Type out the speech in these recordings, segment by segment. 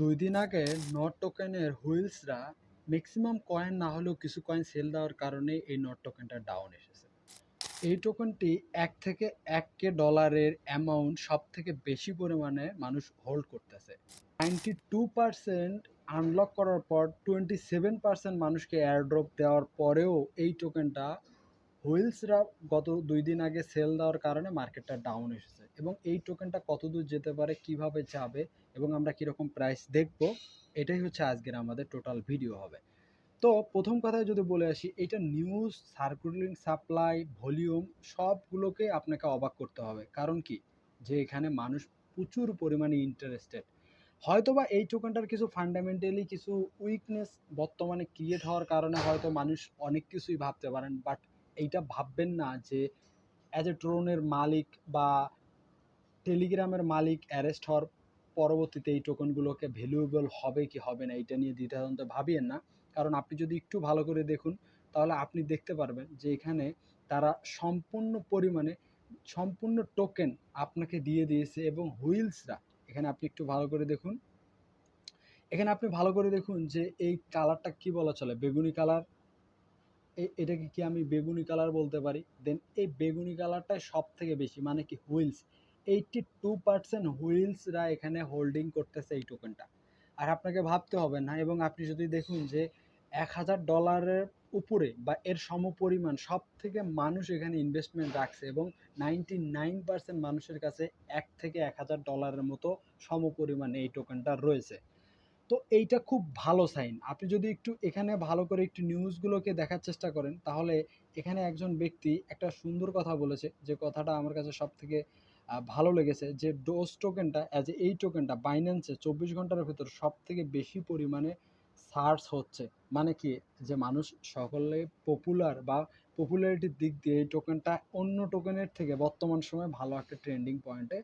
2 দিন আগে নট টোকেনের হুইলসরা ম্যাক্সিমাম কয়েন না হলেও কিছু কয়েন সেল দেওয়ার কারণে এই নট টোকেনটা ডাউন এসেছে। এই টোকেনটি ১ থেকে ১ কে ডলারের অ্যামাউন্ট সবথেকে বেশি পরিমাণে মানুষ হোল্ড করতেছে। 92% আনলক করার পর 27% মানুষকে এয়ারড্রপ দেওয়ার পরেও এই টোকেনটা হুইলসরা গত ২ দিন আগে সেল দেওয়ার কারণে মার্কেটটা ডাউন এসেছে এবং এই টোকেনটা কতদূর যেতে পারে, কিভাবে যাবে এবং আমরা কীরকম প্রাইস দেখব, এটাই হচ্ছে আজকের আমাদের টোটাল ভিডিও হবে। তো প্রথম কথায় যদি বলে আসি, এটা নিউজ, সার্কুলেটিং সাপ্লাই, ভলিউম সবগুলোকে আপনাকে অবাক করতে হবে। কারণ কি? যে এখানে মানুষ প্রচুর পরিমাণে ইন্টারেস্টেড। হয়তোবা এই টোকেনটার কিছু ফান্ডামেন্টালি কিছু উইকনেস বর্তমানে ক্রিয়েট হওয়ার কারণে হয়তো মানুষ অনেক কিছুই ভাবতে পারেন, বাট এইটা ভাববেন না যে অ্যাজ এ ট্রোনের মালিক বা টেলিগ্রামের মালিক অ্যারেস্ট হওয়ার পরবর্তীতে এই টোকেনগুলোকে ভ্যালুয়েবল হবে কি হবে না এটা নিয়ে দ্বিধাদ্বন্দ্ব ভাবিয়েন না। কারণ আপনি যদি একটু ভালো করে দেখুন তাহলে আপনি দেখতে পারবেন যে এখানে তারা সম্পূর্ণ টোকেন আপনাকে দিয়ে দিয়েছে এবং হুইলসরা এখানে আপনি একটু ভালো করে দেখুন। এখানে আপনি ভালো করে দেখুন যে এই কালারটা কি বলা চলে? বেগুনি কালার। এটাকে কি আমি বেগুনি কালার বলতে পারি? দেন এই বেগুনি কালারটাই সবথেকে বেশি, মানে কি হুইলস। 82% হুইলসরা এখানে হোল্ডিং করতেছে এই টোকেনটা। আর আপনাকে ভাবতে হবে না, এবং আপনি যদি দেখুন যে $১,০০০ উপরে বা এর সমপরিমাণ সবথেকে মানুষ এখানে ইনভেস্টমেন্ট রাখছে এবং 99% মানুষের কাছে $১,০০০ মতো সমপরিমাণ এই টোকেনটা রয়েছে। তো এইটা খুব ভালো সাইন। আপনি যদি একটু এখানে ভালো করে একটু নিউজগুলোকে দেখার চেষ্টা করেন, তাহলে এখানে একজন ব্যক্তি একটা সুন্দর কথা বলেছে, যে কথাটা আমার কাছে সবথেকে ভালো লেগেছে, যে ডোজ টোকেনটা এই টোকেনটা বাইন্যান্সে ২৪ ঘন্টার ভেতর সবথেকে বেশি পরিমাণে সার্চ হচ্ছে। মানে কি? যে মানুষ সকলে পপুলার বা পপুলারিটির দিক দিয়ে এই টোকেনটা অন্য টোকেনের থেকে বর্তমান সময়ে ভালো একটা ট্রেন্ডিং পয়েন্টে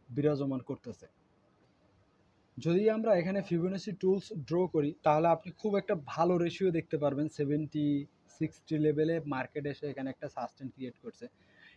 বিরাজমান করতেছে। যদি আমরা এখানে ফিবোনাচি টুলস ড্র করি তাহলে আপনি খুব একটা ভালো রেশিও দেখতে পারবেন। 70-60 লেভেলে মার্কেট এসে এখানে একটা সাস্টেন ক্রিয়েট করছে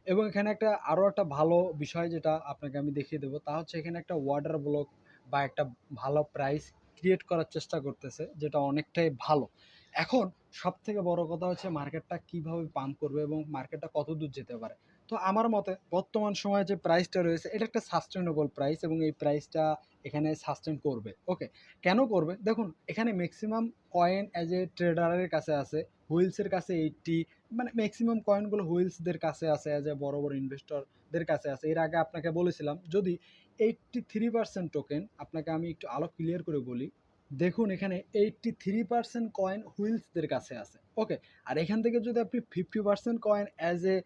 এবং এখানে আরও একটা ভালো বিষয় যেটা আপনাকে আমি দেখিয়ে দেবো, তা হচ্ছে এখানে একটা ওয়াটার ব্লক বা একটা ভালো প্রাইস ক্রিয়েট করার চেষ্টা করতেছে, যেটা অনেকটাই ভালো। এখন সবথেকে বড় কথা হচ্ছে মার্কেটটা কীভাবে পাম্প করবে এবং মার্কেটটা কত দূর যেতে পারে। তো আমার মতে বর্তমান সময়ে যে প্রাইসটা রয়েছে এটা একটা সাস্টেনেবল প্রাইস এবং এই প্রাইসটা এখানে সাস্টেন করবে। ওকে, কেন করবে? দেখুন, এখানে ম্যাক্সিমাম কয়েন অ্যাজ এ ট্রেডারের কাছে আছে, হুইলসের কাছে 80, মানে ম্যাক্সিমাম কয়েনগুলো হুইলসদের কাছে আছে, অ্যাজ এ বড় বড় ইনভেস্টরদের কাছে আছে। এর আগে আপনাকে বলেছিলাম, যদি 83% টোকেন, আপনাকে আমি একটু আলো ক্লিয়ার করে বলি। দেখুন, এখানে 83% কয়েন হুইলসদের কাছে আছে। ওকে, আর এখান থেকে যদি আপনি 50% কয়েন অ্যাজ এ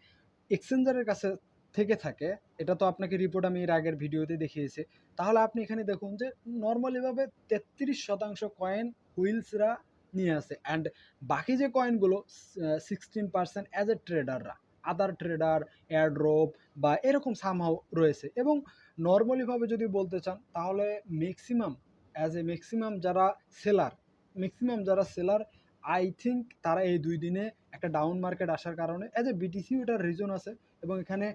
এক্সচেঞ্জারের কাছে থেকে থাকে, এটা তো আপনাকে রিপোর্ট আমি এর আগের ভিডিওতে দেখিয়েছি। তাহলে আপনি এখানে দেখুন যে নর্মালিভাবে 33% কয়েন হুইলসরা নিয়ে আসে, অ্যান্ড বাকি যে কয়েনগুলো 16% অ্যাজ এ ট্রেডাররা, আদার ট্রেডার, এয়ারড্রপ বা এরকম সামহাও রয়েছে। এবং নর্মালিভাবে যদি বলতে চান তাহলে ম্যাক্সিমাম যারা সেলার আই থিঙ্ক তারা এই 2 দিনে একটা ডাউন মার্কেট আসার কারণে অ্যাজ এ বিটিসি ওটার রিজন আছে এবং এখানে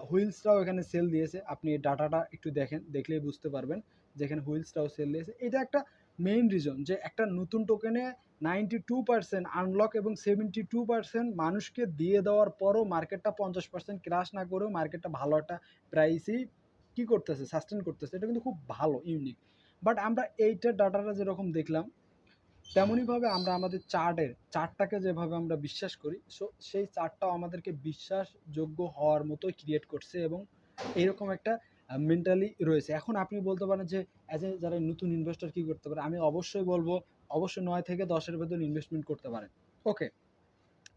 হুইলসরাও এখানে সেল দিয়েছে। আপনি এই ডাটাটা একটু দেখলেই বুঝতে পারবেন যে এখানে হুইলসরাও সেল দিয়েছে। এটা একটা মেইন রিজন, যে একটা নতুন টোকেনে 92% আনলক এবং 72% মানুষকে দিয়ে দেওয়ার পরও মার্কেটটা 50% ক্রাশ না করেও মার্কেটটা ভালো একটা প্রাইসই কী করতেছে, সাস্টেন করতেছে। এটা কিন্তু খুব ভালো, ইউনিক। বাট আমরা এইটার ডাটাটা যেরকম দেখলাম, তেমনইভাবে আমরা আমাদের চার্টটাকে যেভাবে আমরা বিশ্বাস করি, সেই চার্টটাও আমাদেরকে বিশ্বাসযোগ্য হওয়ার মতোই ক্রিয়েট করছে এবং এইরকম একটা মেন্টালি রয়েছে। এখন আপনি বলতে পারেন যে অ্যাজ এ যারা নতুন ইনভেস্টর কী করতে পারে? আমি অবশ্যই বলব, অবশ্যই ৯ থেকে ১০-এর ভেতর ইনভেস্টমেন্ট করতে পারেন। ওকে,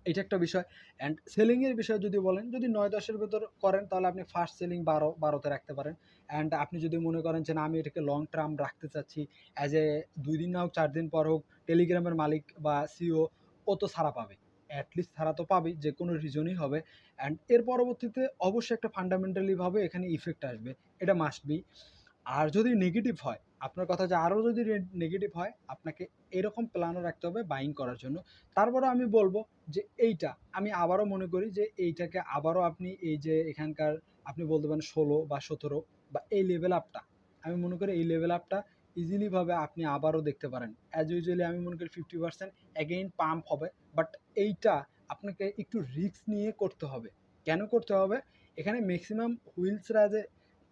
এটা একটা বিষয়। অ্যান্ড সেলিংয়ের বিষয়ে যদি বলেন, যদি ৯-১০-এর ভেতর করেন তাহলে আপনি ফার্স্ট সেলিং ১২-তে রাখতে পারেন। অ্যান্ড আপনি যদি মনে করেন যে না, আমি এটাকে লং টার্ম রাখতে চাচ্ছি, অ্যাজ এ ২ দিন না হোক ৪ দিন পর হোক, টেলিগ্রামের মালিক বা সিইও ও তো ছাড়া পাবে, অ্যাটলিস্ট ছাড়া তো পাবেই, যে কোনো রিজনই হবে। অ্যান্ড এর পরবর্তীতে অবশ্যই একটা ফান্ডামেন্টালিভাবে এখানে ইফেক্ট আসবে, এটা মাস্ট বি। আর যদি নেগেটিভ হয়, আপনার কথা যে আরও যদি নেগেটিভ হয়, আপনাকে এরকম প্ল্যানও রাখতে হবে বাইং করার জন্য। তারপরেও আমি বলব যে আমি আবারও মনে করি যে এইটাকে আবারও আপনি এই যে এখানকার আপনি বলতে পারেন ১৬ বা ১৭ বা এই লেভেল আপটা, আমি মনে করি এই লেভেল আপটা ইজিলিভাবে আপনি আবারও দেখতে পারেন। অ্যাজ ইউজুয়ালি আমি মনে করি 50% অ্যাগেইন পাম্প হবে, বাট এইটা আপনাকে একটু রিস্ক নিয়ে করতে হবে। কেন করতে হবে? এখানে ম্যাক্সিমাম হুইলসরা যে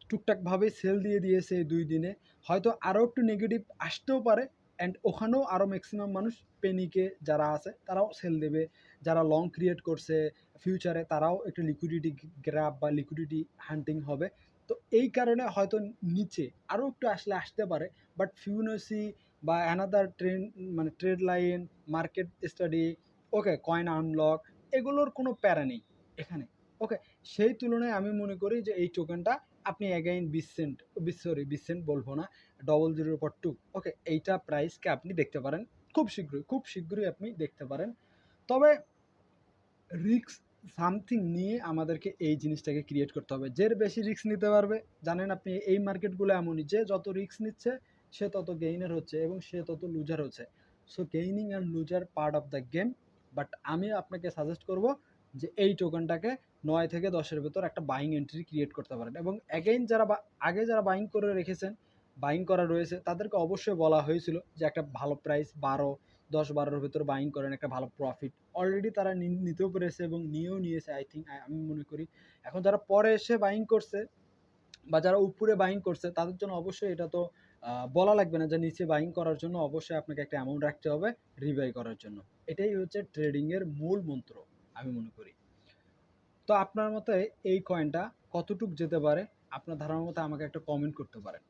টুকটাকভাবে সেল দিয়ে দিয়েছে এই 2 দিনে, হয়তো আরও একটু নেগেটিভ আসতেও পারে, অ্যান্ড ওখানেও আরও ম্যাক্সিমাম মানুষ পেনিকে যারা আছে তারাও সেল দেবে। যারা লং ক্রিয়েট করছে ফিউচারে তারাও একটু লিকুইডিটি গ্র্যাব বা লিকুইডিটি হান্টিং হবে। তো এই কারণে হয়তো নিচে আরও একটু আসলে আসতে পারে, বাট ফিবোনাচি বা অ্যানাদার ট্রেন্ড মানে ট্রেড লাইন, মার্কেট স্টাডি, ওকে কয়েন আনলক, এগুলোর কোনো প্যারা নেই এখানে। ওকে, সেই তুলনায় আমি মনে করি যে এই টোকেনটা আপনি অ্যাগেইন 20 সেন্ট, সরি 20 সেন্ট বলবো না, 0.02, ওকে এইটা প্রাইসকে আপনি দেখতে পারেন খুব শীঘ্রই আপনি দেখতে পারেন। তবে রিস্ক সামথিং নিয়ে আমাদেরকে এই জিনিসটাকে ক্রিয়েট করতে হবে। যে বেশি রিস্ক নিতে পারবে, জানেন আপনি এই মার্কেটগুলো এমনই যে যত রিস্ক নিচ্ছে সে তত গেইনার হচ্ছে এবং সে তত লুজার হচ্ছে। So gaining and loser part of the game. But আমি আপনাকে সাজেস্ট করব যে এই টোকেনটাকে 9 থেকে 10-এর ভেতর একটা বাইং এন্ট্রি ক্রিয়েট করতে পারেন, এবং অ্যাগেইন যারা আগে যারা বাইং করে রেখেছেন, বাইং করা রয়েছে, তাদেরকে অবশ্যই বলা হয়েছিল যে একটা ভালো প্রাইস 10-12-এর ভেতর বাইং করেন, একটা ভালো প্রফিট। অলরেডি তারা নিতেও পেরেছে এবং নিয়েও নিয়েছে আই থিঙ্ক, আমি মনে করি। এখন যারা পরে এসে বাইং করছে বা যারা উপরে বাইং করছে তাদের জন্য অবশ্যই এটা তো বলা লাগবে না যে নিচে বাইং করার জন্য অবশ্যই আপনাকে একটা অ্যামাউন্ট রাখতে হবে রিবাই করার জন্য। এটাই হচ্ছে ট্রেডিংয়ের মূল মন্ত্র, আমি মনে করি। তো আপনার মতে এই কয়েনটা কতটুক যেতে পারে? আপনার ধারণার মতো আমাকে একটা কমেন্ট করতে পারেন।